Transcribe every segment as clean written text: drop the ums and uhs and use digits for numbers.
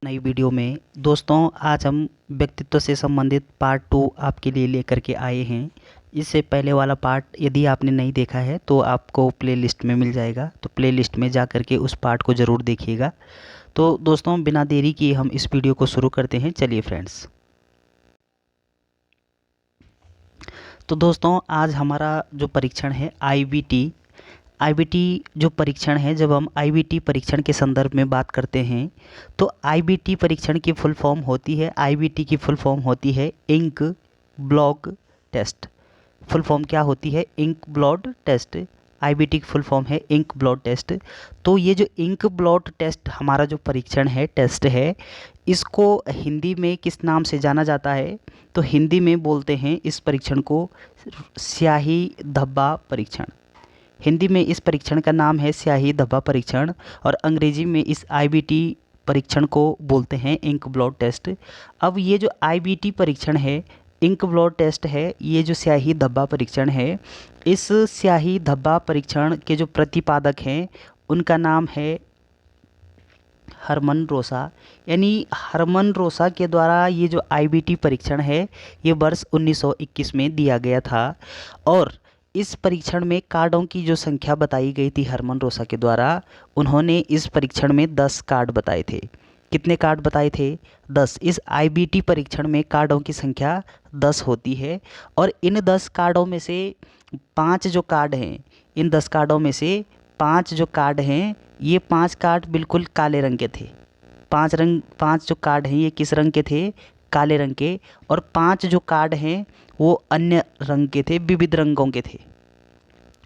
नई वीडियो में। दोस्तों, आज हम व्यक्तित्व से संबंधित पार्ट 2 आपके लिए लेकर के आए हैं। इससे पहले वाला पार्ट यदि आपने नहीं देखा है तो आपको प्लेलिस्ट में मिल जाएगा, तो प्लेलिस्ट में जा कर के उस पार्ट को ज़रूर देखिएगा। तो दोस्तों, बिना देरी किए हम इस वीडियो को शुरू करते हैं। चलिए फ्रेंड्स। तो दोस्तों, आज हमारा जो परीक्षण है आईबीटी जो परीक्षण है, जब हम आईबीटी परीक्षण के संदर्भ में बात करते हैं तो आईबीटी परीक्षण की फुल फॉर्म होती है, आईबीटी की फुल फॉर्म होती है ink blot test. Full form क्या होती है? Ink blot test. आईबीटी की फुल फॉर्म है इंक ब्लॉट टेस्ट। तो ये जो इंक ब्लॉट टेस्ट हमारा जो परीक्षण है, टेस्ट है, इसको हिंदी में किस नाम से जाना जाता है? तो हिंदी में बोलते हैं इस परीक्षण को स्याही धब्बा परीक्षण। हिंदी में इस परीक्षण का नाम है स्याही धब्बा परीक्षण और अंग्रेजी में इस आईबीटी परीक्षण को बोलते हैं इंक ब्लॉट टेस्ट। अब ये जो आईबीटी परीक्षण है, इंक ब्लॉट टेस्ट है, ये जो स्याही धब्बा परीक्षण है, इस स्याही धब्बा परीक्षण के जो प्रतिपादक हैं उनका नाम है हरमन रोसा। यानी हरमन रोसा के द्वारा ये जो आईबीटी परीक्षण है ये वर्ष 1921 में दिया गया था। और इस परीक्षण में कार्डों की जो संख्या बताई गई थी हरमन रोसा के द्वारा, उन्होंने इस परीक्षण में 10 कार्ड बताए थे। कितने कार्ड बताए थे? 10। इस आईबीटी परीक्षण में कार्डों की संख्या 10 होती है और इन 10 कार्डों में से 5 जो कार्ड हैं, इन 10 कार्डों में से 5 जो कार्ड हैं, ये 5 कार्ड बिल्कुल काले रंग के थे। 5 जो कार्ड हैं ये किस रंग के थे? काले रंग के। और 5 जो कार्ड हैं वो अन्य रंग के थे, विविध रंगों के थे,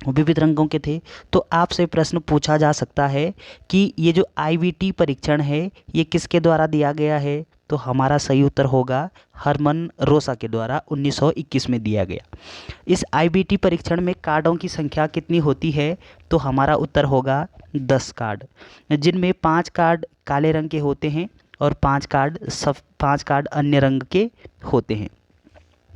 विविध रंगों के थे। तो आपसे प्रश्न पूछा जा सकता है कि ये जो आईबीटी परीक्षण है ये किसके द्वारा दिया गया है? तो हमारा सही उत्तर होगा हरमन रोसा के द्वारा 1921 में दिया गया। इस आईबीटी परीक्षण में कार्डों की संख्या कितनी होती है? तो हमारा उत्तर होगा 10 कार्ड, जिनमें 5 कार्ड काले रंग के होते हैं और 5 कार्ड अन्य रंग के होते हैं।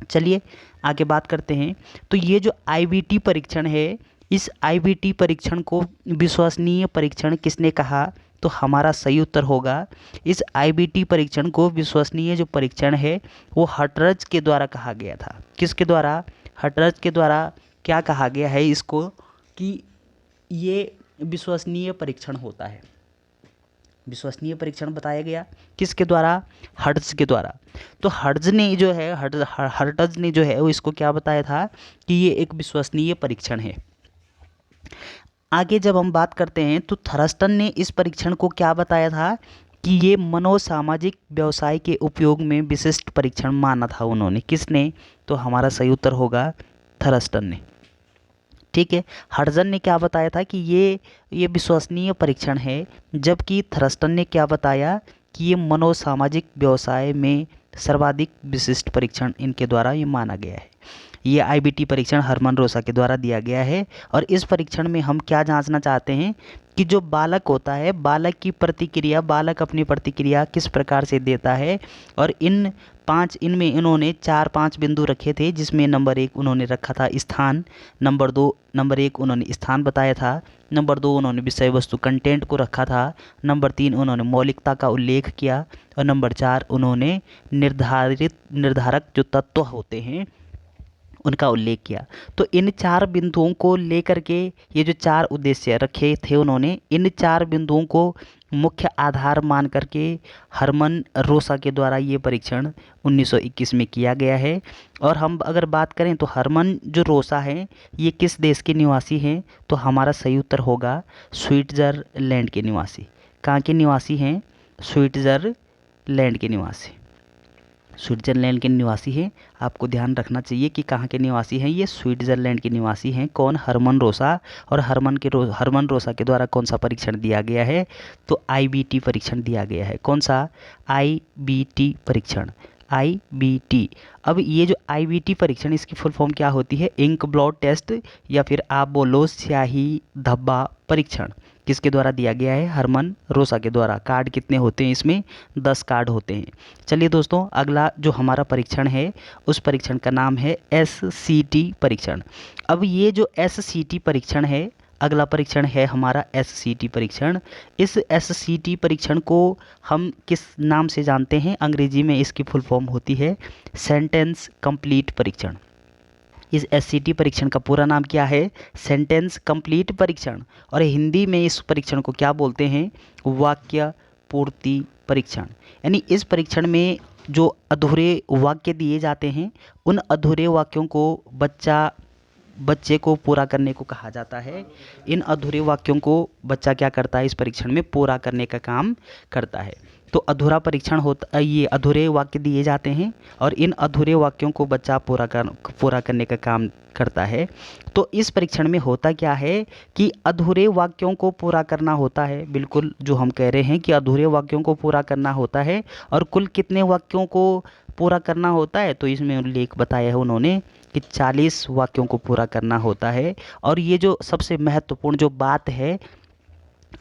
चलिए आगे बात करते हैं। तो ये जो आईबीटी परीक्षण है, इस आईबीटी परीक्षण को विश्वसनीय परीक्षण किसने कहा? तो हमारा सही उत्तर होगा इस आईबीटी परीक्षण को विश्वसनीय जो परीक्षण है वो हटरज के द्वारा कहा गया था। किसके द्वारा? हटरज के द्वारा। क्या कहा गया है इसको? कि ये विश्वसनीय परीक्षण होता है। विश्वसनीय परीक्षण बताया गया किसके द्वारा? हर्ट्ज के द्वारा। तो हर्ट्ज ने जो है वो इसको क्या बताया था कि ये एक विश्वसनीय परीक्षण है। आगे जब हम बात करते हैं तो थर्स्टन ने इस परीक्षण को क्या बताया था कि ये मनोसामाजिक व्यवसाय के उपयोग में विशिष्ट परीक्षण माना था उन्होंने। किसने? तो हमारा सही उत्तर होगा थर्स्टन ने। ठीक है, हर्जन ने क्या बताया था कि ये विश्वसनीय परीक्षण है, जबकि थर्स्टन ने क्या बताया कि ये मनोसामाजिक व्यवसाय में सर्वाधिक विशिष्ट परीक्षण इनके द्वारा ये माना गया है। ये आईबीटी परीक्षण हरमन रोसा के द्वारा दिया गया है। और इस परीक्षण में हम क्या जांचना चाहते हैं कि जो बालक होता है, बालक की प्रतिक्रिया, बालक अपनी प्रतिक्रिया किस प्रकार से देता है। और इनमें इन्होंने 4-5 बिंदु रखे थे, जिसमें नंबर 1 उन्होंने रखा था स्थान, नंबर 1 उन्होंने स्थान बताया था, नंबर 2 उन्होंने विषय वस्तु कंटेंट को रखा था, नंबर 3 उन्होंने मौलिकता का उल्लेख किया और नंबर 4 उन्होंने निर्धारक जो तत्व होते हैं उनका उल्लेख किया। तो इन 4 बिंदुओं को लेकर के ये जो 4 उद्देश्य रखे थे उन्होंने, इन 4 बिंदुओं को मुख्य आधार मान करके हरमन रोसा के द्वारा ये परीक्षण 1921 में किया गया है। और हम अगर बात करें तो हरमन जो रोसा हैं ये किस देश के निवासी हैं? तो हमारा सही उत्तर होगा स्विट्ज़रलैंड के निवासी। कहाँ के निवासी हैं? स्विट्ज़रलैंड के निवासी। स्विट्ज़रलैंड के निवासी हैं। आपको ध्यान रखना चाहिए कि कहाँ के निवासी हैं, ये स्विट्ज़रलैंड के निवासी हैं। कौन? हरमन रोसा। और हरमन रोसा के द्वारा कौन सा परीक्षण दिया गया है? तो आईबीटी परीक्षण दिया गया है। कौन सा? आईबीटी परीक्षण, आईबीटी। अब ये जो आईबीटी परीक्षण, इसकी फुल फॉर्म क्या होती है? इंक ब्लॉट टेस्ट, या फिर आप बोलो स्याही धब्बा परीक्षण। किसके द्वारा दिया गया है? हरमन रोसा के द्वारा। कार्ड कितने होते हैं इसमें? 10 कार्ड होते हैं। चलिए दोस्तों, अगला जो हमारा परीक्षण है उस परीक्षण का नाम है एससीटी परीक्षण। अब ये जो एससीटी परीक्षण है, अगला परीक्षण है हमारा SCT परीक्षण। इस SCT परीक्षण को हम किस नाम से जानते हैं? अंग्रेजी में इसकी फुल फॉर्म होती है सेंटेंस कंप्लीट परीक्षण। इस SCT परीक्षण का पूरा नाम क्या है? सेंटेंस कंप्लीट परीक्षण। और हिंदी में इस परीक्षण को क्या बोलते हैं? वाक्य पूर्ति परीक्षण। यानी इस परीक्षण में जो अधूरे वाक्य दिए जाते हैं, उन अधूरे वाक्यों को बच्चे को पूरा करने को कहा जाता है। इन अधूरे वाक्यों को बच्चा क्या करता है? इस परीक्षण में पूरा करने का काम करता है। तो अधूरा परीक्षण होता, ये अधूरे वाक्य दिए जाते हैं और इन अधूरे वाक्यों को बच्चा पूरा करने का काम करता है। तो इस परीक्षण में होता क्या है कि अधूरे वाक्यों को पूरा करना होता है। बिल्कुल जो हम कह रहे हैं कि अधूरे वाक्यों को पूरा करना होता है। और कुल कितने वाक्यों को पूरा करना होता है? तो इसमें उल्लेख बताया है उन्होंने कि 40 वाक्यों को पूरा करना होता है। और ये जो सबसे महत्वपूर्ण जो बात है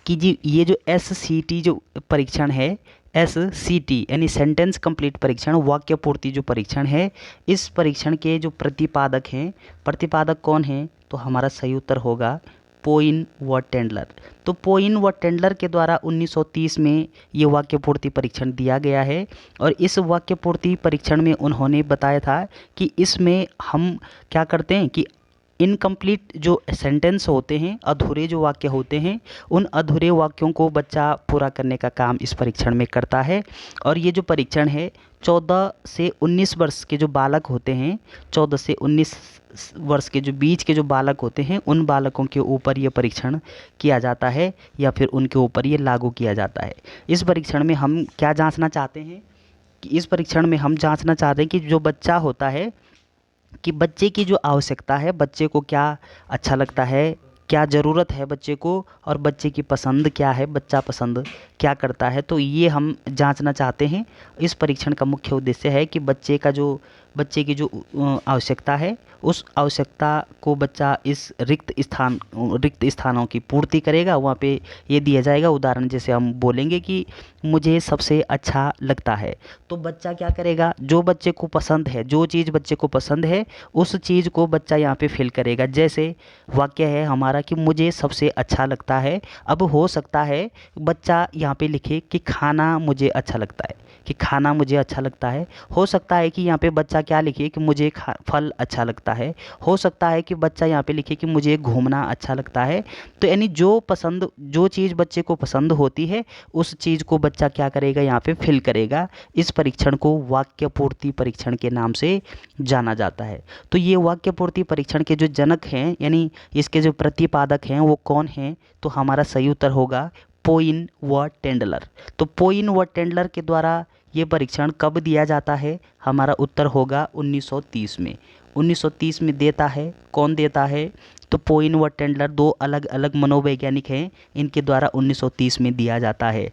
कि जी ये जो SCT जो परीक्षण है, SCT यानी सेंटेंस कंप्लीट परीक्षण, वाक्य पूर्ति जो परीक्षण है, इस परीक्षण के जो प्रतिपादक हैं, प्रतिपादक कौन हैं? तो हमारा सही उत्तर होगा पोइन व टेंडलर। तो पोइन व टेंडलर के द्वारा 1930 में ये वाक्य पूर्ति परीक्षण दिया गया है। और इस वाक्य पूर्ति परीक्षण में उन्होंने बताया था कि इसमें हम क्या करते हैं कि इनकम्प्लीट जो सेंटेंस होते हैं, अधूरे जो वाक्य होते हैं, उन अधूरे वाक्यों को बच्चा पूरा करने का काम इस परीक्षण में करता है। और ये जो परीक्षण है 14 से 19 वर्ष के जो बालक होते हैं, 14 से 19 वर्ष के जो बीच के जो बालक होते हैं, उन बालकों के ऊपर ये परीक्षण किया जाता है या फिर उनके ऊपर ये लागू किया जाता है। इस परीक्षण में हम क्या जांचना चाहते हैं कि इस परीक्षण में हम जांचना चाहते हैं कि जो बच्चा होता है कि बच्चे की जो आवश्यकता है, बच्चे को क्या अच्छा लगता है, क्या ज़रूरत है बच्चे को, और बच्चे की पसंद क्या है, बच्चा पसंद क्या करता है, तो ये हम जांचना चाहते हैं। इस परीक्षण का मुख्य उद्देश्य है कि बच्चे की जो आवश्यकता है, उस आवश्यकता को बच्चा इस रिक्त स्थानों की पूर्ति करेगा। वहाँ पे ये दिया जाएगा, उदाहरण जैसे हम बोलेंगे कि मुझे सबसे अच्छा लगता है, तो बच्चा क्या करेगा? जो बच्चे को पसंद है, जो चीज़ बच्चे को पसंद है, उस चीज़ को बच्चा यहाँ पे फिल करेगा। जैसे वाक्य है हमारा कि मुझे सबसे अच्छा लगता है। अब हो सकता है बच्चा यहाँ पे लिखे कि खाना मुझे अच्छा लगता है, कि खाना मुझे अच्छा लगता है। हो सकता है कि यहाँ पे बच्चा क्या लिखे कि मुझे फल अच्छा लगता है। हो सकता है कि बच्चा यहाँ पे लिखे कि मुझे घूमना अच्छा लगता है। तो यानी जो चीज़ बच्चे को पसंद होती है, उस चीज़ को बच्चा क्या करेगा? यहाँ पे फिल करेगा। इस परीक्षण को वाक्य पूर्ति परीक्षण के नाम से जाना जाता है। तो ये वाक्य पूर्ति परीक्षण के जो जनक हैं, यानी इसके जो प्रतिपादक हैं, वो कौन हैं? तो हमारा सही उत्तर होगा पोइन व टेंडलर। तो पोइन व टेंडलर के द्वारा ये परीक्षण कब दिया जाता है? हमारा उत्तर होगा 1930 में। 1930 में देता है। कौन देता है? तो पोइन व टेंडलर, दो अलग अलग मनोवैज्ञानिक हैं, इनके द्वारा 1930 में दिया जाता है।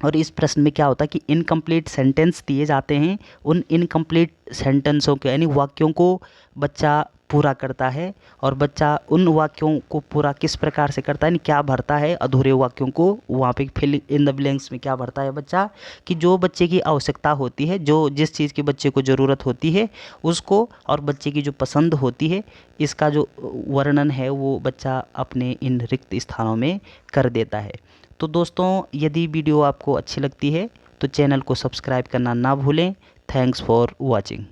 और इस प्रश्न में क्या होता है कि इनकम्प्लीट सेंटेंस दिए जाते हैं, उन इनकम्प्लीट सेंटेंसों के यानी वाक्यों को बच्चा पूरा करता है। और बच्चा उन वाक्यों को पूरा किस प्रकार से करता है, यानी क्या भरता है? अधूरे वाक्यों को वहाँ पे फिल इन द ब्लैंक्स में क्या भरता है बच्चा? कि जो बच्चे की आवश्यकता होती है, जो जिस चीज़ की बच्चे को ज़रूरत होती है उसको, और बच्चे की जो पसंद होती है, इसका जो वर्णन है वो बच्चा अपने इन रिक्त स्थानों में कर देता है। तो दोस्तों, यदि वीडियो आपको अच्छी लगती है तो चैनल को सब्सक्राइब करना ना भूलें। Thanks for watching.